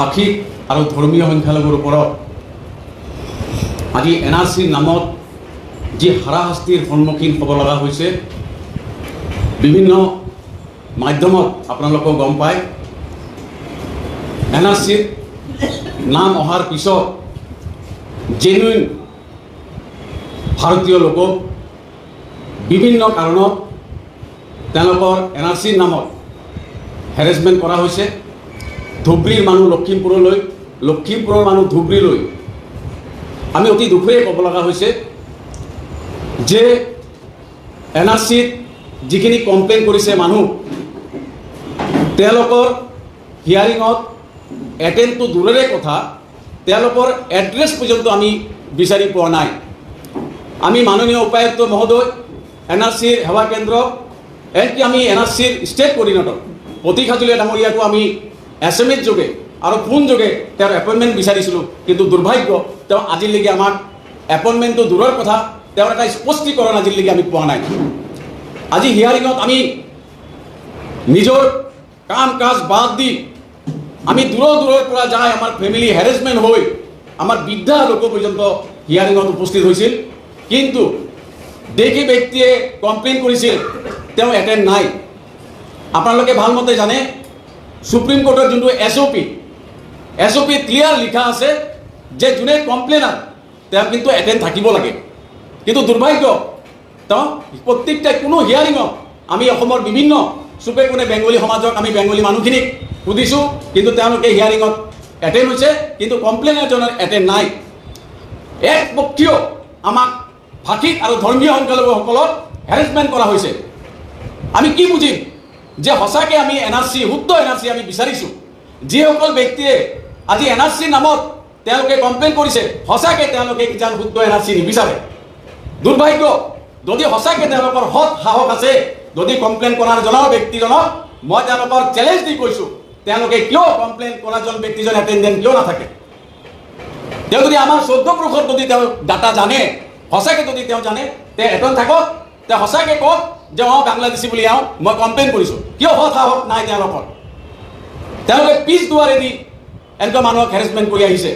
ভাষিক আৰু ধৰ্মীয় সংখ্যালঘুৰ ওপৰত আজি NRC নামত যি হাৰাশাস্তিৰ সন্মুখীন হ'ব লগা হৈছে বিভিন্ন মাধ্যমত আপোনালোকেও গম পায়। NRC নাম অহাৰ পিছত জেনুইন ভাৰতীয় লোকক বিভিন্ন কাৰণত তেওঁলোকৰ NRC নামত হেৰেছমেণ্ট কৰা হৈছে। ধুবুৰীৰ মানুহ লখিমপুৰলৈ, লখিমপুৰৰ মানুহ ধুবুৰীলৈ আমি অতি দুখেৰে ক'ব লগা হৈছে যে NRCত যিখিনি কমপ্লেইন কৰিছে মানুহ তেওঁলোকৰ হিয়াৰিঙত এটেণ্ডটো দূৰৰে কথা, তেওঁলোকৰ এড্ৰেছ পৰ্যন্ত আমি বিচাৰি পোৱা নাই। আমি মাননীয় উপায়ুক্ত মহোদয়, NRCৰ সেৱা কেন্দ্ৰ, এনকি আমি NRCৰ ষ্টেট কোঅৰ্ডিনেটৰ প্ৰতীক হাজৰিকা ডাঙৰীয়াকো আমি SMS যোগে আৰু ফোন যোগে তেওঁৰ এপইণ্টমেণ্ট বিচাৰিছিলোঁ, কিন্তু দুৰ্ভাগ্য তেওঁ আজিলৈকে আমাক এপইণ্টমেণ্টটো দূৰৰ কথা, তেওঁৰ এটা স্পষ্টীকৰণ আজিলৈকে আমি পোৱা নাই। আজি হিয়াৰিঙত আমি নিজৰ কাম কাজ বাদ দি আমি দূৰৰ পৰা যাই আমাৰ ফেমিলি হেৰেছমেণ্ট হৈ আমাৰ বৃদ্ধা লোক পৰ্যন্ত হিয়াৰিঙত উপস্থিত হৈছিল, কিন্তু দেশী ব্যক্তিয়ে কমপ্লেইন কৰিছিল তেওঁ এটেণ্ড নাই। আপোনালোকে ভালমতে জানে সুপ্ৰিম কোৰ্টৰ যোনটো SOP ক্লিয়াৰ লিখা আছে যে যোনে কমপ্লেইনাৰ তেওঁ কিন্তু এটেণ্ড থাকিব লাগে, কিন্তু দুৰ্ভাগ্য তেওঁ প্ৰত্যেকটা কোনো হিয়াৰিঙত আমি অসমৰ বিভিন্ন চুকে কোণে বেংগলী সমাজক আমি বেংগলী মানুহখিনিক সুধিছোঁ, কিন্তু তেওঁলোকে হিয়াৰিঙত এটেণ্ড হৈছে, কিন্তু কমপ্লেইনাৰজনৰ এটেণ্ড নাই। একপক্ষীয় আমাক ভাষিক আৰু ধৰ্মীয় সংখ্যালঘুসকলক হেৰেছমেণ্ট কৰা হৈছে। আমি কি বুজিম যে সঁচাকৈ আমি শুদ্ধ NRC আমি বিচাৰিছোঁ। যিসকল ব্যক্তিয়ে আজি NRC নামত তেওঁলোকে কমপ্লেইন কৰিছে সঁচাকৈ তেওঁলোকে কিজান শুদ্ধ NRC নিবিচাৰে। দুৰ্ভাগ্য, যদি সঁচাকৈ তেওঁলোকৰ সৎ সাহস আছে, যদি কমপ্লেইন কৰাৰ জনৰ ব্যক্তিজনক মই তেওঁলোকৰ চেলেঞ্জ দি কৈছোঁ, তেওঁলোকে কিয় কমপ্লেইন কৰাজন ব্যক্তিজন এটেণ্ডেণ্ট কিয় নাথাকে? তেওঁ যদি আমাৰ 14 পুৰুষৰ যদি তেওঁ ডাটা জানে, সঁচাকৈ যদি তেওঁ জানে তেওঁ এটেণ্ড থাকক, তেওঁ সঁচাকৈ কওক যে বাংলাদেশী বুলি মই কমপ্লেইন কৰিছোঁ। কিয় সৎ সাহস নাই তেওঁলোকৰ? তেওঁলোকে পিছ দুৱাৰেদি এনেকুৱা মানুহক হেৰেছমেণ্ট কৰি আহিছে।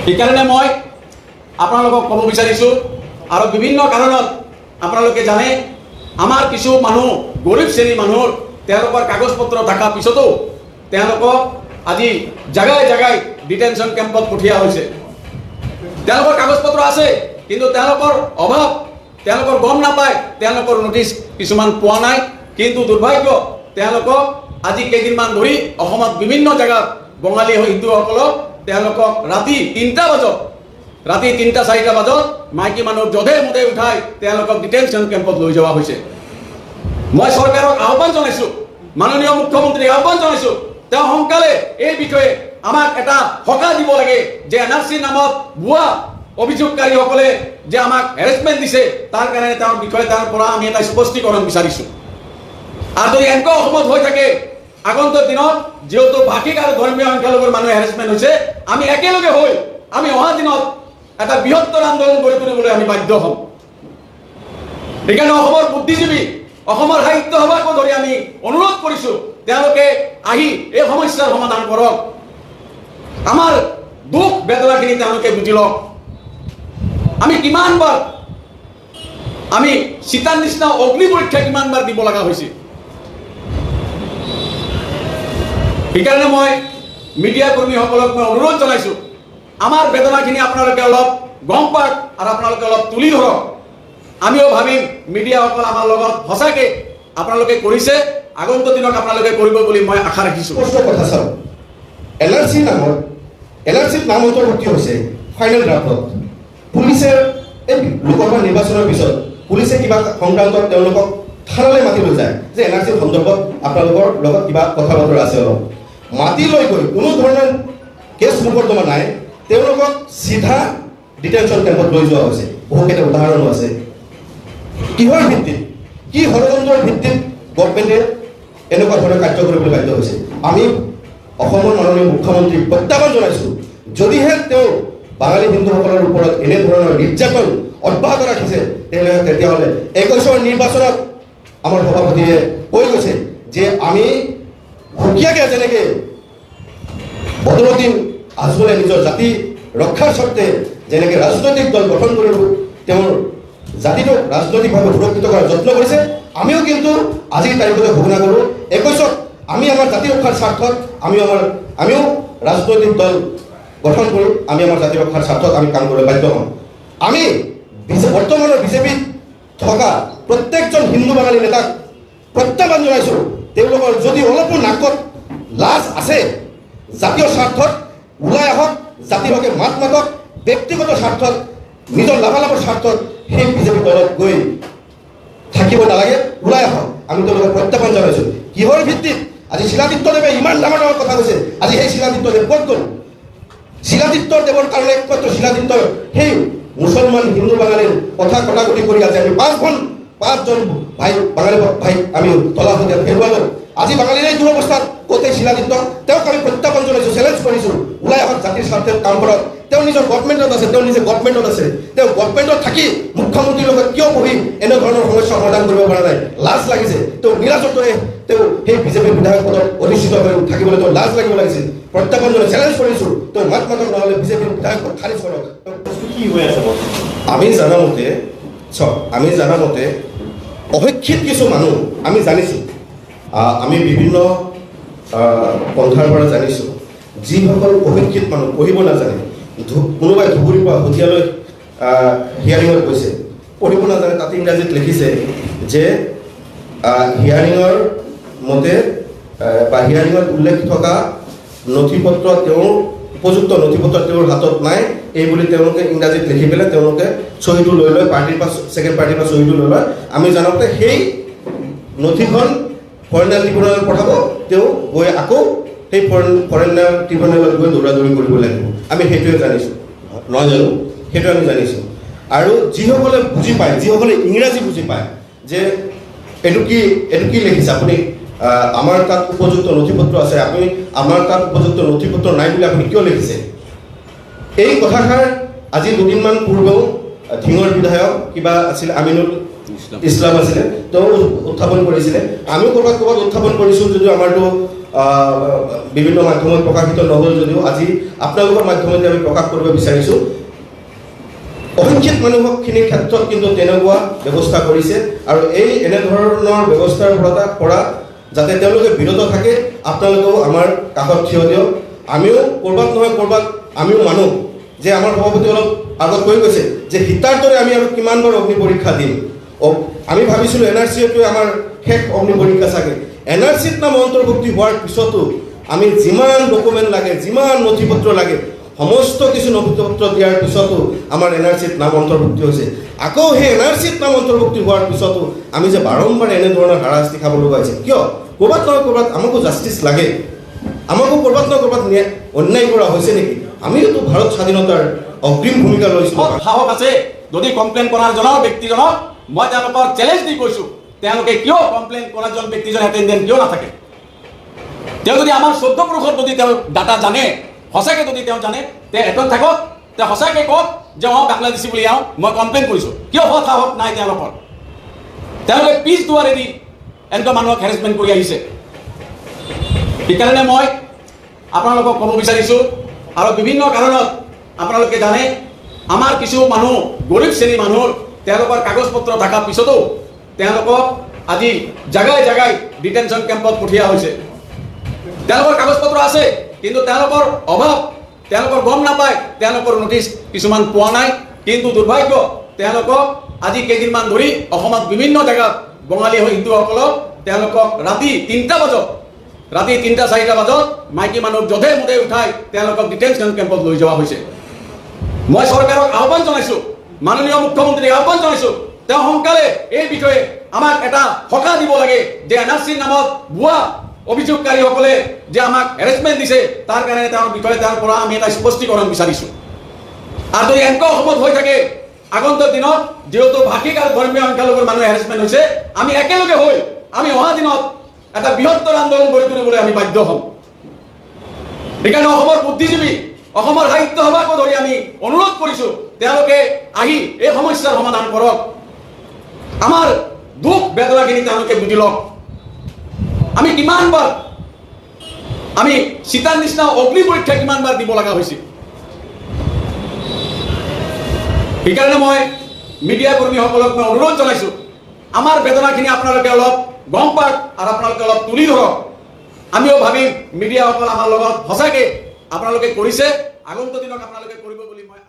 সেইকাৰণে মই আপোনালোকক ক'ব বিচাৰিছোঁ, আৰু বিভিন্ন কাৰণত আপোনালোকে জানে আমাৰ কিছু মানুহ গৰীব শ্ৰেণীৰ মানুহৰ তেওঁলোকৰ কাগজ পত্ৰ থকাৰ পিছতো তেওঁলোকক আজি জেগাই ডিটেনশ্যন কেম্পত পঠিওৱা হৈছে। তেওঁলোকৰ কাগজ পত্ৰ আছে, কিন্তু তেওঁলোকৰ অভাৱ, তেওঁলোকৰ গম নাপায়, তেওঁলোকৰ নটিচ কিছুমান পোৱা নাই, কিন্তু দুৰ্ভাগ্য তেওঁলোকক আজি কেইদিনমান ধৰি অসমত বিভিন্ন জেগাত বঙালী হিন্দুসকলক তেওঁলোকক ৰাতি 3-4টা বজাত মাইকী মানুহ যধে মধে উঠাই তেওঁলোকক ডিটেনশ্যন কেম্পত লৈ যোৱা হৈছে। মই চৰকাৰক আহ্বান জনাইছোঁ, মাননীয় মুখ্যমন্ত্ৰীক আহ্বান জনাইছোঁ, তেওঁ সোনকালে এই বিষয়ে আমাক এটা সকাহ দিব লাগে যে NRC নামত ভুৱা অভিযোগকাৰীসকলে যে আমাক হেৰেছমেণ্ট দিছে তাৰ কাৰণে তেওঁৰ বিষয়ে তাৰ পৰা আমি এটা স্পষ্টীকৰণ বিচাৰিছোঁ। আৰু যদি এনেকুৱা অসমত হৈ থাকে আগন্তুক দিনত, যিহেতু ভাষিক আৰু ধৰ্মীয় সংখ্যালঘুৰ মানুহ হেৰেছমেণ্ট হৈছে, আমি একেলগে হৈ আমি অহা দিনত এটা বৃহত্তৰ আন্দোলন গঢ়ি তুলিবলৈ আমি বাধ্য হ'ম। সেইকাৰণে অসমৰ বুদ্ধিজীৱী, অসমৰ সাহিত্য সভাকো ধৰি আমি অনুৰোধ কৰিছোঁ তেওঁলোকে আহি এই সমস্যাৰ সমাধান কৰক। আমাৰ দুখ বেদনাখিনি তেওঁলোকে বুজি লওক। আমি কিমানবাৰ আমি চিতাৰ নিচিনা অগ্নি পৰীক্ষা কিমানবাৰ দিব লগা হৈছে। সেইকাৰণে মই মিডিয়া কৰ্মীসকলক মই অনুৰোধ জনাইছোঁ, আমাৰ বেদনাখিনি আপোনালোকে অলপ গম পাওক আৰু আপোনালোকে অলপ তুলি ধৰক। আমিও ভাবিম মিডিয়াসকল আমাৰ লগত সঁচাকৈ আপোনালোকে কৰিছে, আগন্তুক দিনত আপোনালোকে কৰিব বুলি মই আশা ৰাখিছোঁ। কথা চাওক, NRCৰ নাম অন্তৰ্ভুক্তি হৈছে ফাইনেল ড্ৰাফ্টত। পুলিচে এই লোকসভা নিৰ্বাচনৰ পিছত পুলিচে কিবা সংক্ৰান্তত তেওঁলোকক থানালৈ মাতি লৈ যায় যে NRCৰ সন্দৰ্ভত আপোনালোকৰ লগত কিবা কথা বতৰা আছে, অলপ মাতি লৈ গৈ কোনো ধৰণৰ কেছ মোকৰ্দমা নাই, তেওঁলোকক চিধা ডিটেনশ্যন কেম্পত লৈ যোৱা হৈছে। বহুকেইটা উদাহৰণো আছে। কিহৰ ভিত্তিত, কি ষড়যন্ত্ৰৰ ভিত্তিত গভৰ্ণমেণ্টে এনেকুৱা ধৰণৰ কাৰ্য কৰিবলৈ বাধ্য হৈছে? আমি অসমৰ মাননীয় মুখ্যমন্ত্ৰীক প্ৰত্যাহ্বান জনাইছোঁ, যদিহে তেওঁ বাঙালী হিন্দুসকলৰ ওপৰত এনেধৰণৰ নিৰ্যাতন অব্যাহত ৰাখিছে তেতিয়াহ'লে 21ৰ নিৰ্বাচনত আমাৰ সভাপতিয়ে কৈ গৈছে যে আমি সুকীয়াকৈ যেনেকৈ বদৰুদ্দিন আজমলে নিজৰ জাতি ৰক্ষাৰ স্বাৰ্থে যেনেকৈ ৰাজনৈতিক দল গঠন কৰি তেওঁৰ জাতিটোক ৰাজনৈতিকভাৱে সুৰক্ষিত কৰাৰ যত্ন কৰিছে, আমিও কিন্তু আজিৰ তাৰিখতে ঘোষণা কৰোঁ 21ত আমি আমাৰ জাতি ৰক্ষাৰ স্বাৰ্থত আমিও ৰাজনৈতিক দল গঠন কৰি আমি আমাৰ জাতি ৰক্ষাৰ স্বাৰ্থত আমি কাম কৰিবলৈ বাধ্য হ'ম। আমি বৰ্তমানৰ বিজেপিত থকা প্ৰত্যেকজন হিন্দু বাঙালী নেতাক প্ৰত্যাহ্বান জনাইছোঁ, তেওঁলোকৰ যদি অলপো নাকত লাজ আছে, জাতীয় স্বাৰ্থত ওলাই আহক, জাতিৰ হকে মাত মাতক, ব্যক্তিগত স্বাৰ্থত নিজৰ লাভালাভৰ স্বাৰ্থত সেই বিজেপি দলত গৈ থাকিব নালাগে, ওলাই আহক। আমি তেওঁলোকক প্ৰত্যাহ্বান জনাইছোঁ। কিহৰ ভিত্তিত আজি শিলাদিত্যদেৱে ইমান ডাঙৰ ডাঙৰ কথা কৈছে, আজি সেই শিলাদিত্যদেৱ ক'ত গ'ল? শিলাদিত্যদেৱৰ কাৰণে একমাত্ৰ শিলাদিত্যৰ সেই মুছলমান হিন্দু বাঙালীৰ কথা কটাকটি কৰি আজি আমি পাঁচজন ভাই বাঙালী ভাই আমি তলাশতে হেৰুৱালোঁ। আজি বাঙালীৰ এই দুৰৱস্থাত ক'তে শিলাদিত্য, তেওঁক আমি প্ৰত্যাহ্বান জনাইছোঁ, চেলেঞ্জ কৰিছোঁ, ওলাই আহক, জাতিৰ স্বাৰ্থে কাম কৰক। তেওঁ নিজৰ গভৰ্ণমেণ্টত আছে, তেওঁ নিজে গভৰ্ণমেণ্টত আছে, তেওঁ গভৰ্ণমেণ্টত থাকি মুখ্যমন্ত্ৰীৰ লগত কিয় বহি এনেধৰণৰ সমস্যা সমাধান কৰিব পৰা নাই? লাজ লাগিছে। তেওঁ নিৰাজত্বৰে তেওঁ সেই বিজেপিৰ বিধায়ক পদত অধিষ্ঠিত হৈ থাকিবলৈ তেওঁ লাজ লাগিব লাগিছিল। প্ৰত্যাহ্বান জনাই চেলেঞ্জ কৰিছোঁ, তেওঁ মাত মাতক, নহ'লে বিজেপিৰ বিধায়ক পদ খাৰিজ কৰক। কি হৈ আছে? আমি জানা মতে অশিক্ষিত কিছু মানুহ আমি জানিছোঁ, আমি বিভিন্ন পন্থাৰ পৰা জানিছোঁ, যিসকল অশিক্ষিত মানুহ পঢ়িব নাজানে, কোনোবাই ধুবুৰীৰ পৰা হঠিয়ালৈ হিয়াৰিঙত গৈছে, পঢ়িব নাজানে, তাতে ইংৰাজীত লিখিছে যে হিয়াৰিঙৰ মতে বা হিয়াৰিঙত উল্লেখ থকা নথিপত্ৰ তেওঁৰ উপযুক্ত নথিপত্ৰ তেওঁৰ হাতত নাই, এই বুলি তেওঁলোকে ইংৰাজীত লিখি পেলাই তেওঁলোকে চহীটো লৈ লয়, পাৰ্টিৰ পৰা ছেকেণ্ড পাৰ্টিৰ পৰা চহীটো লৈ লয়। আমি জানোতে সেই নথিখন ফৰেনাৰ ট্ৰিবিউনেলত পঠাব, তেওঁ গৈ আকৌ সেই ফৰেনাৰ ট্ৰিবিউনেলত গৈ দৌৰাদৌৰি কৰিব লাগিব। আমি সেইটোৱে জানিছোঁ, নহয় জানো? সেইটো আমি জানিছোঁ। আৰু যিসকলে বুজি পায়, যিসকলে ইংৰাজী বুজি পায় যে এইটো কি লিখিছে, আপুনি আমাৰ তাত উপযুক্ত নথিপত্ৰ আছে, আপুনি আমাৰ তাত উপযুক্ত নথিপত্ৰ নাই বুলি আপুনি কিয় লিখিছে? এই কথাষাৰ আজি দুদিনমান পূৰ্বেও ধিঙৰ বিধায়ক কিবা আছিলে আমিনুল ইছলাম আছিলে, তেওঁ উত্থাপন কৰিছিলে। আমিও ক'ৰবাত উত্থাপন কৰিছোঁ যদিও আমাৰতো বিভিন্ন মাধ্যমত প্ৰকাশিত নহ'ল যদিও আজি আপোনালোকৰ মাধ্যমেদি আমি প্ৰকাশ কৰিব বিচাৰিছোঁ। অশিক্ষিত মানুহখিনিৰ ক্ষেত্ৰত কিন্তু তেনেকুৱা ব্যৱস্থা কৰিছে, আৰু এনেধৰণৰ ব্যৱস্থাৰ পৰা যাতে তেওঁলোকে বিৰত থাকে, আপোনালোকেও আমাৰ কাষত থিয় দিয়ক। আমিও ক'ৰবাত নহয় ক'ৰবাত আমিও মানুহ, যে আমাৰ সভাপতি অলপ আগত কৈ গৈছে যে সীতাৰ দৰে আমি আৰু কিমানবাৰ অগ্নি পৰীক্ষা দিম। আমি ভাবিছিলোঁ NRCটোৱে আমাৰ শেষ অগ্নি পৰীক্ষা চাগে। NRCত নাম অন্তৰ্ভুক্তি হোৱাৰ পিছতো আমি যিমান ডকুমেণ্ট লাগে, যিমান নথিপত্ৰ লাগে, সমস্ত কিছু নথিপত্ৰ দিয়াৰ পিছতো আমাৰ NRCত নাম অন্তৰ্ভুক্তি হৈছে। আকৌ সেই NRCত নাম অন্তৰ্ভুক্তি হোৱাৰ পিছতো আমি যে বাৰম্বাৰ এনেধৰণৰ হাৰাশাস্তি খাব লগা হৈছে, কিয়? ক'ৰবাত নহয় ক'ৰবাত আমাকো জাষ্টিছ লাগে, আমাকো ক'ৰবাত নহয় ক'ৰবাত অন্যায় কৰা হৈছে নেকি? আমিওতো ভাৰত স্বাধীনতাৰ অগ্ৰিম ভূমিকা লৈছোঁ। সাহস আছে যদি কমপ্লেইন কৰাৰজনৰ ব্যক্তিজনক মই তেওঁলোকৰ চেলেঞ্জ দি কৈছোঁ, তেওঁলোকে কিয় কমপ্লেইন কৰাৰজন ব্যক্তিজন এটেণ্ডেণ্ট কিয় নাথাকে? তেওঁ যদি আমাৰ 14 পুৰুষত যদি তেওঁ ডাটা জানে, সঁচাকৈ যদি তেওঁ জানে, তেওঁ এটেণ্ড থাকক, তেওঁ সঁচাকৈ কওক যে বাংলাদেশী বুলি মই কমপ্লেইন কৰিছোঁ। কিয় সাহস নাই তেওঁলোকৰ? তেওঁলোকে পিছ দুৱাৰেদি এনেকুৱা মানুহক হেৰেছমেণ্ট কৰি আহিছে। সেইকাৰণে মই আপোনালোকক ক'ব বিচাৰিছোঁ, আৰু বিভিন্ন কাৰণত আপোনালোকে জানে আমাৰ কিছু মানুহ গৰীব শ্ৰেণীৰ মানুহৰ তেওঁলোকৰ কাগজ পত্ৰ থকাৰ পিছতো তেওঁলোকক আজি জাগাই জাগাই ডিটেনশ্যন কেম্পত পঠিওৱা হৈছে। তেওঁলোকৰ কাগজ পত্ৰ আছে, কিন্তু তেওঁলোকৰ অভাৱ, তেওঁলোকৰ গম নাপায়, তেওঁলোকৰ নটিচ কিছুমান পোৱা নাই। কিন্তু দুৰ্ভাগ্য, তেওঁলোকক আজি কেইদিনমান ধৰি অসমত বিভিন্ন জেগাত বঙালী হিন্দুসকলক তেওঁলোকক ৰাতি 3টা বজাত, ৰাতি 3-4টা বজাত মাইকী মানুহ যধে মধে উঠাই তেওঁলোকক ডিটেনশ্যন কেম্পত লৈ যোৱা হৈছে। মই চৰকাৰক আহ্বান জনাইছোঁ, মাননীয় মুখ্যমন্ত্ৰীক আহ্বান জনাইছোঁ, তেওঁ সোনকালে এই বিষয়ে আমাক এটা সকাহ দিব লাগে যে NRCৰ নামত ভুৱা অভিযোগকাৰীসকলে যে আমাক হেৰেছমেণ্ট দিছে, তাৰ কাৰণে তেওঁৰ বিষয়ে তেওঁৰ পৰা আমি এটা স্পষ্টীকৰণ বিচাৰিছোঁ। আৰু যদি এনেকুৱা অসমত হৈ থাকে আগন্তুক দিনত, যিহেতু ভাষিক আৰু ধৰ্মীয় সংখ্যালঘুৰ মানুহে হেৰেছমেণ্ট হৈছে, আমি একেলগে হৈ আমি অহা দিনত এটা বৃহত্তৰ আন্দোলন গঢ়ি তুলিবলৈ আমি বাধ্য হ'ম। সেইকাৰণে অসমৰ বুদ্ধিজীৱী, অসমৰ সাহিত্য সভাকো ধৰি আমি অনুৰোধ কৰিছোঁ, তেওঁলোকে আহি এই সমস্যাৰ সমাধান কৰক, আমাৰ দুখ বেদনাখিনি তেওঁলোকে বুজি লওক। আমি কিমানবাৰ আমি সীতাৰ নিচিনা অগ্নি পৰীক্ষা কিমানবাৰ দিব লগা হৈছিল। সেইকাৰণে মই মিডিয়া কৰ্মীসকলক মই অনুৰোধ জনাইছোঁ, আমাৰ বেদনাখিনি আপোনালোকে অলপ গম পাওক আৰু আপোনালোকে অলপ তুলি ধৰক। আমিও ভাবিম মিডিয়াসকল আমাৰ লগত সঁচাকৈ আপোনালোকে কৰিছে, আগন্তুক দিনত আপোনালোকে কৰিব বুলি মই